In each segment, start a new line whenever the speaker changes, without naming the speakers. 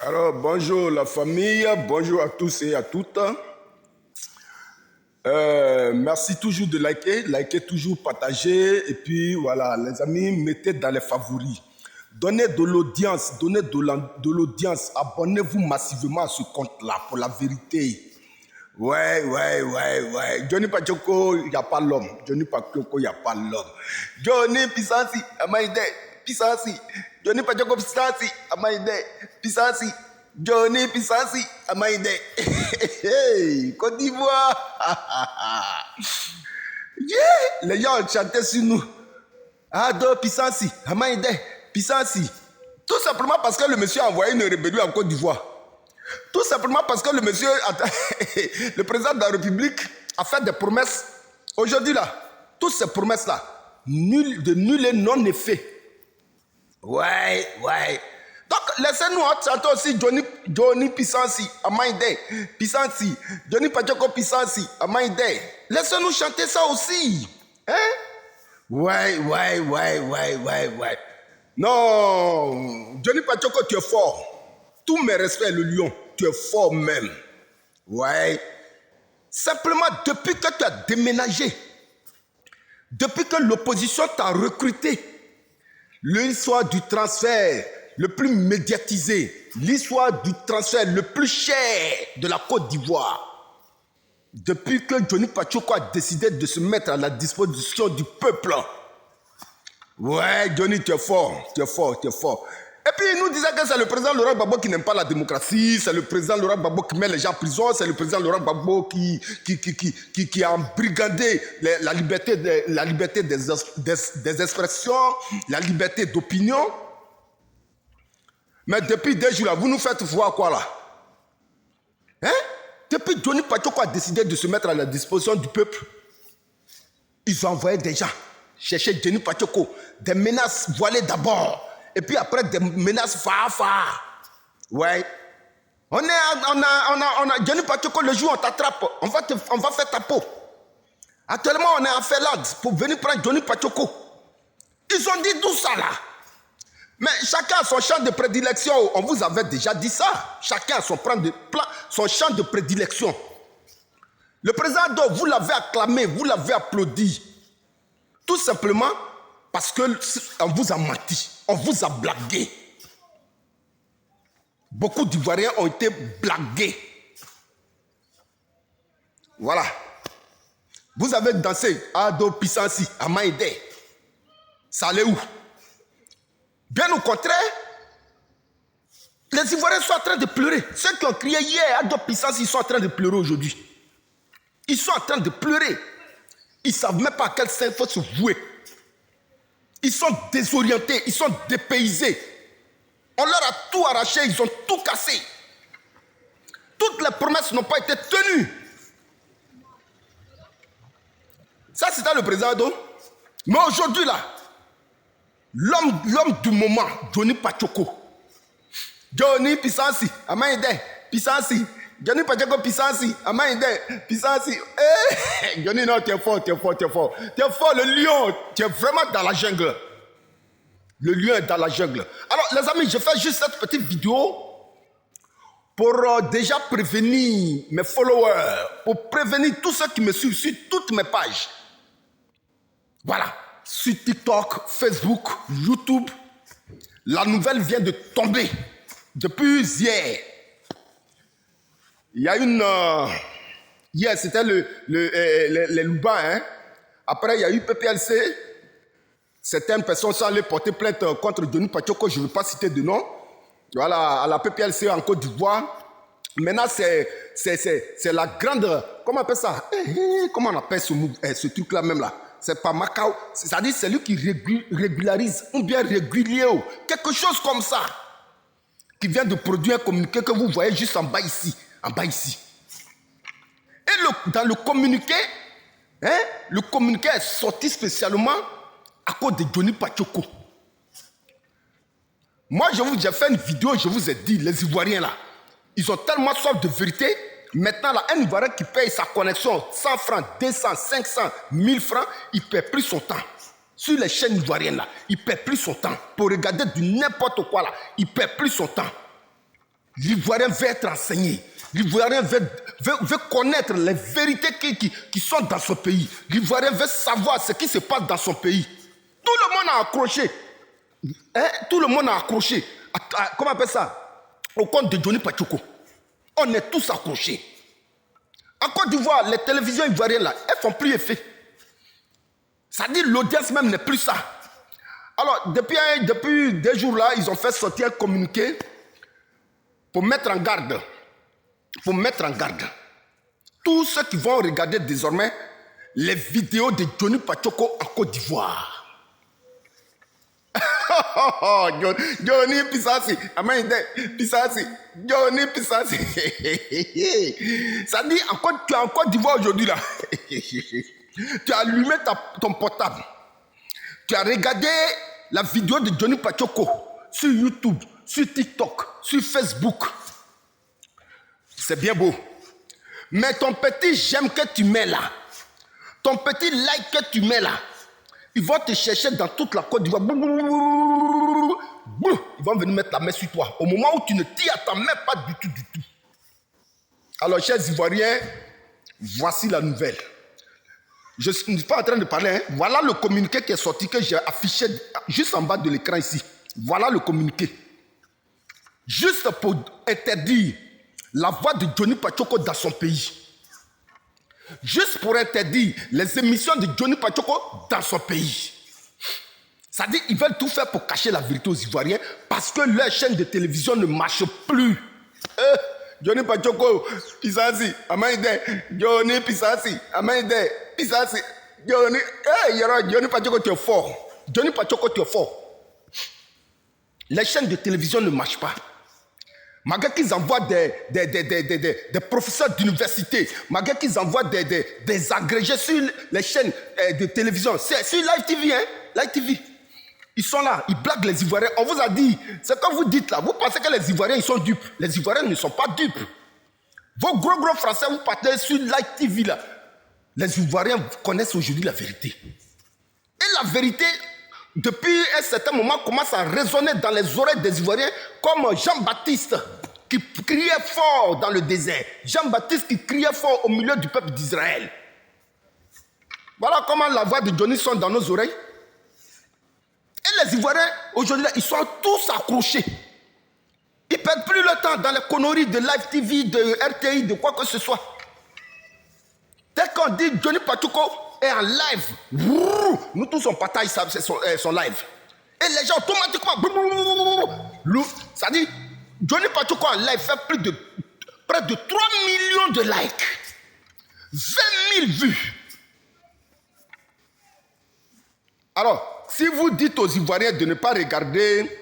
Alors, bonjour la famille, bonjour à tous et à toutes. Merci toujours de liker toujours, partager. Et puis voilà, les amis, mettez dans les favoris. Donnez de l'audience, Abonnez-vous massivement à ce compte-là pour la vérité. Ouais. Johnny Pachoko, il n'y a pas l'homme. Johnny Pachoko, il n'y a pas l'homme. Johnny Pisansi, Amaïde, Pisansi. Johnny Pachoko Pisansi, Amaïde, Pisansi. Johnny Pisansi, Amaïde. Hey, Côte d'Ivoire. Yeah, les gens chantaient sur nous. Ado Pisansi, Amaïde, Pisansi. Tout simplement parce que le monsieur a envoyé une rébellion en Côte d'Ivoire. Tout simplement parce que le monsieur, le président de la République a fait des promesses. Aujourd'hui là, toutes ces promesses-là, de nul et non effet. Ouais. Donc, laissez-nous chanter aussi Johnny Pisansi, Amaïde, Pisansi, Johnny Pachoko Pisansi, Amaïde. Laissez-nous chanter ça aussi. Hein? Ouais. Non, Johnny Pachoko, tu es fort. Tous mes respects, le lion, tu es fort même. Ouais. Simplement, depuis que tu as déménagé, depuis que l'opposition t'a recruté, l'histoire du transfert le plus médiatisé, l'histoire du transfert le plus cher de la Côte d'Ivoire, depuis que Johnny Pachoko a décidé de se mettre à la disposition du peuple. Ouais, Johnny, tu es fort. Et puis il nous disait que c'est le président Laurent Gbagbo qui n'aime pas la démocratie, c'est le président Laurent Gbagbo qui met les gens en prison, c'est le président Laurent Gbagbo qui a embrigadé la liberté des expressions, la liberté d'opinion. Mais depuis 2 jours là, vous nous faites voir quoi là? Hein? Depuis Johnny Pachoko a décidé de se mettre à la disposition du peuple, ils ont envoyé des gens chercher Johnny Pachoko, des menaces voilées d'abord. Et puis après, des menaces fa. Ouais. On a Johnny Pachoko, le jour où on t'attrape, on va faire ta peau. Actuellement, on est à Felad pour venir prendre Johnny Pachoko. Ils ont dit tout ça là. Mais chacun a son champ de prédilection. On vous avait déjà dit ça. Chacun a son champ de prédilection. Le président Ado, vous l'avez acclamé, vous l'avez applaudi. Tout simplement parce qu'on vous a menti. On vous a blagué. Beaucoup d'Ivoiriens ont été blagués. Voilà. Vous avez dansé Ado Pisansi, Amaïde. Ça allait où? Bien au contraire, les Ivoiriens sont en train de pleurer. Ceux qui ont crié hier Ado Pisansi, ils sont en train de pleurer aujourd'hui. Ils sont en train de pleurer. Ils ne savent même pas à quel sein il faut se vouer. Ils sont désorientés, ils sont dépaysés. On leur a tout arraché, ils ont tout cassé. Toutes les promesses n'ont pas été tenues. Ça, c'était le président Ado. Mais aujourd'hui, là, l'homme du moment, Johnny Pachoko. Johnny Pisansi, Amaïde, Pisansi. Johnny Pachoko Pisansi, Amaïde, Pisansi. Hey, Johnny, non, tu es fort. Tu es fort, le lion. Tu es vraiment dans la jungle. Le lion est dans la jungle. Alors, les amis, je fais juste cette petite vidéo pour déjà prévenir mes followers, pour prévenir tous ceux qui me suivent sur toutes mes pages. Voilà. Sur TikTok, Facebook, YouTube. La nouvelle vient de tomber depuis hier. Il y a une... hier, c'était les Louba. Hein? Après, il y a eu PPLC. Certaines personnes sont allées porter plainte contre Johnny Pachoko. Je ne veux pas citer de nom. Voilà, à la PPLC en Côte d'Ivoire. Maintenant, c'est la grande... Comment on appelle ça? Comment on appelle ce truc-là même là? C'est pas Macao. C'est-à-dire c'est lui qui régularise ou bien régulier. Quelque chose comme ça. Qui vient de produire un communiqué que vous voyez juste en bas ici. Et dans le communiqué, le communiqué est sorti spécialement à cause de Johnny Pachoko. Moi, j'ai fait une vidéo, je vous ai dit, les Ivoiriens là, ils ont tellement soif de vérité. Maintenant, là, un Ivoirien qui paye sa connexion 100 francs, 200, 500, 1000 francs, il ne perd plus son temps. Sur les chaînes ivoiriennes là, il ne perd plus son temps. Pour regarder du n'importe quoi là, il ne perd plus son temps. L'Ivoirien veut être enseigné. L'Ivoirien veut connaître les vérités qui sont dans son pays. L'Ivoirien veut savoir ce qui se passe dans son pays. Tout le monde a accroché. Hein? Tout le monde a accroché. Comment on appelle ça? Au compte de Johnny Pachoko. On est tous accrochés. En Côte d'Ivoire, les télévisions ivoiriennes, là, elles font plus effet. Ça dit l'audience même n'est plus ça. Alors, depuis des jours là, ils ont fait sortir un communiqué pour mettre en garde. Pour mettre en garde. Tous ceux qui vont regarder désormais les vidéos de Johnny Pachoko en Côte d'Ivoire. Johnny Pisasi, Pisasi, Johnny Pisasi. Ça dit, tu es en Côte d'Ivoire aujourd'hui là. Tu as allumé ton portable. Tu as regardé la vidéo de Johnny Pachoko sur YouTube, sur TikTok, sur Facebook. C'est bien beau. Mais ton petit j'aime que tu mets là, ton petit like que tu mets là, ils vont te chercher dans toute la Côte d'Ivoire. Ils vont venir mettre la main sur toi. Au moment où tu ne t'y attends même pas du tout. Alors, chers Ivoiriens, voici la nouvelle. Je ne suis pas en train de parler. Hein. Voilà le communiqué qui est sorti, que j'ai affiché juste en bas de l'écran ici. Voilà le communiqué. Juste pour interdire la voix de Johnny Pachoko dans son pays. Juste pour interdire les émissions de Johnny Pachoko dans son pays. Ça dit qu'ils veulent tout faire pour cacher la vérité aux Ivoiriens parce que leur chaîne de télévision ne marche plus. Johnny Pachoko, Pisasi, Amaïde, Johnny Pisasi, Amaïde, Pisasi, Johnny, Johnny Pachoko, tu es fort. Johnny Pachoko, tu es fort. Les chaînes de télévision ne marchent pas. Malgré qu'ils envoient des professeurs d'université, malgré qu'ils envoient des agrégés sur les chaînes de télévision, c'est sur Live TV, hein? Live TV. Ils sont là, ils blaguent les Ivoiriens. On vous a dit, c'est quand vous dites là, vous pensez que les Ivoiriens ils sont dupes. Les Ivoiriens ne sont pas dupes. Vos gros français, vous partez sur Live TV là. Les Ivoiriens connaissent aujourd'hui la vérité. Et la vérité, depuis un certain moment, commence à résonner dans les oreilles des Ivoiriens comme Jean-Baptiste qui criait fort dans le désert. Jean-Baptiste qui criait fort au milieu du peuple d'Israël. Voilà comment la voix de Johnny sonne dans nos oreilles. Et les Ivoiriens, aujourd'hui, ils sont tous accrochés. Ils ne perdent plus le temps dans les conneries de Live TV, de RTI, de quoi que ce soit. Dès qu'on dit Johnny Pachoko est en live, nous tous on partage son live. Et les gens automatiquement, ça dit, Johnny Pachoko en live fait près de 3 millions de likes. 20 000 vues. Alors, si vous dites aux Ivoiriens de ne pas regarder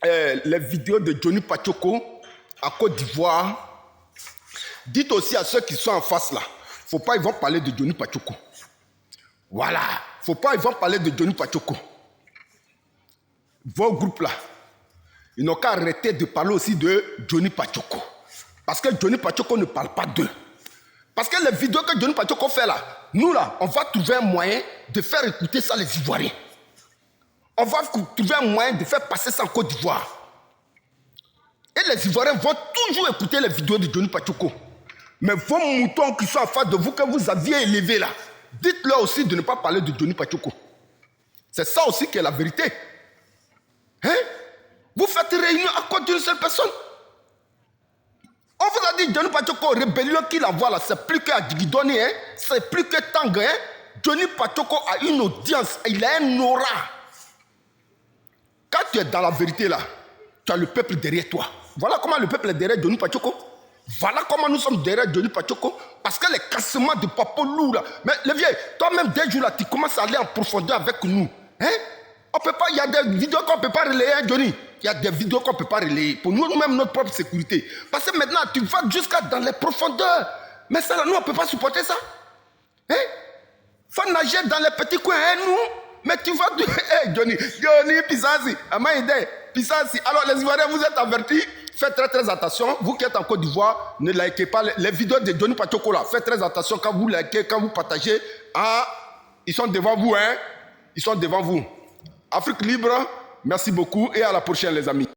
les vidéos de Johnny Pachoko en Côte d'Ivoire, dites aussi à ceux qui sont en face là, faut pas ils vont parler de Johnny Pachoko. Voilà, faut pas ils vont parler de Johnny Pachoko. Vos groupes là, ils n'ont qu'à arrêter de parler aussi de Johnny Pachoko. Parce que Johnny Pachoko ne parle pas d'eux. Parce que les vidéos que Johnny Pachoko fait là, nous là, on va trouver un moyen de faire écouter ça les Ivoiriens. On va trouver un moyen de faire passer ça en Côte d'Ivoire. Et les Ivoiriens vont toujours écouter les vidéos de Johnny Pachoko. Mais vos moutons qui sont en face de vous, que vous aviez élevés là, dites-leur aussi de ne pas parler de Johnny Pachoko. C'est ça aussi qui est la vérité. Hein? Vous faites réunion à cause d'une seule personne. On vous a dit Johnny Pachoko, rébellion qu'il envoie là, c'est plus qu'à Djigidoni, hein? C'est plus que Tang. Hein? Johnny Pachoko a une audience, il a un aura. Quand tu es dans la vérité là, tu as le peuple derrière toi. Voilà comment le peuple est derrière Johnny Pachoko. Voilà comment nous sommes derrière Johnny Pachoko. Parce que les cassements de Papo Lou là. Mais le vieux, toi-même dès jours là, tu commences à aller en profondeur avec nous. Hein? On peut pas, il y a des vidéos qu'on ne peut pas relayer, hein, Johnny. Il y a des vidéos qu'on ne peut pas relayer. Pour nous-mêmes, notre propre sécurité. Parce que maintenant, tu vas jusqu'à dans les profondeurs. Mais ça là, nous, on ne peut pas supporter ça. Hein? Faut nager dans les petits coins, hein, nous. Mais tu vas... Hey, Johnny, Pisasi, Amaïde, Pisasi. Alors, les Ivoiriens, vous êtes avertis. Faites très, très attention. Vous qui êtes en Côte d'Ivoire, ne likez pas les vidéos de Johnny Pachoko là. Faites très attention quand vous likez, quand vous partagez. Ah, ils sont devant vous, hein. Ils sont devant vous. Afrique libre, merci beaucoup et à la prochaine, les amis.